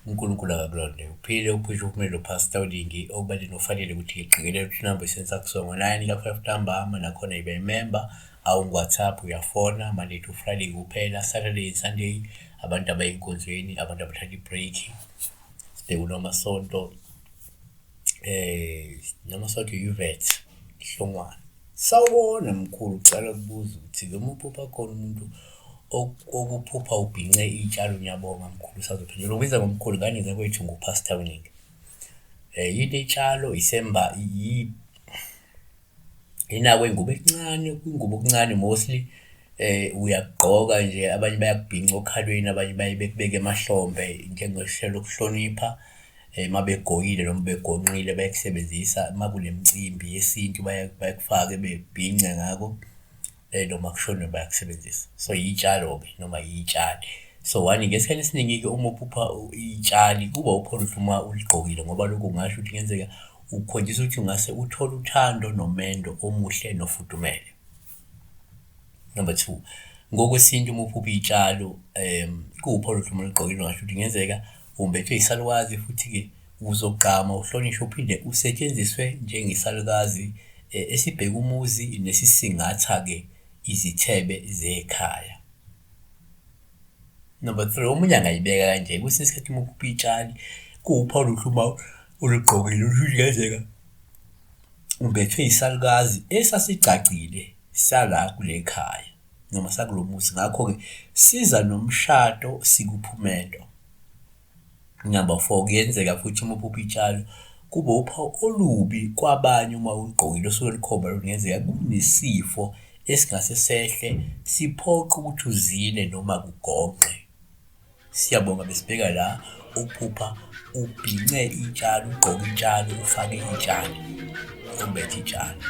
uNkulunkulu akakulonde. Uphile uphishe uphumelele uPastor Ulingi okubaleni ufanele ukuthi iqikelela ukuthi inamba isenza kusongo 9 ka-5 ntambama nakhona ibe imember WhatsApp uyafona Monday to Friday kuphela, Saturday and Sunday abantu abayinkonzweni, abantu abathatha i-break. Sibheke nomasonto nomasonto Yvette Hlongwane. Sawubona mkhulu, ucala ukubuza ukuthi umuphupha khona umuntu okuphupha ubhince iy'tshalo. Ngiyabonga mkhulu, usazophendula. Ubiza ngomkhulu ngane zakwethu nguPastor Ulingi. Yini iy'tshalo isemba inako ingubo encane, kwingubo okuncane mostly uyakugqoka nje, abanye bayakubhinca okhalweni, abanye bayibeke emahlombe njengohlelo lokuhlonipha. Mabegokile noma begonqile bayakusebenzisa makunemicimbi yesintu, bayakufake bebhince ngako noma kushone bayakusebenzisa. So yitshalo-ke noma yitshali. So ngesikhathi esiningi-ke uma uphupha iy'tshali kuba upholohle uma uligqokile, ngoba lokhu kungasho ukuthi kungenzeka ukhombisa ukuthi ungase uthole uthando nomendo omuhle nofudumele. Number 2, ngokwesintu uma uphupha iy'tshalo kuwupholohle uma uligqokile, ungasho ukuthi kungenzeka umbethwe yisalukazi futhi-ke uzogqama, uhlonishwe, uphinde usetshenziswe njengesalukazi esibheka umuzi nesisingatha-ke izithebe zekhaya. Number 3, omunye angayibeka kanje, kwesinye isikhathi uma uphupha iy'tshali kuwupholohle uma uligqokile, usho ukuthi kungenzeka umbethwe yisalukazi esasigcagcile sala kule khaya noma sakulo muzi, ngakho-ke siza nomshado sikuphumendo. Number 4, kuyenzeka futhi uma uphupha iy'tshalo kube uphawu olubi kwabanye uma uligqokile, osuke likhomba ukuthi kungenzeka kunesifo esingase sehle siphoqe ukuthi uzile noma kugonqe. Siyabonga besibheka la uphupha ubhince iy'tshalo, ugqoke iy'tshalo, ufake iy'tshalo, umbethe iy'tshalo.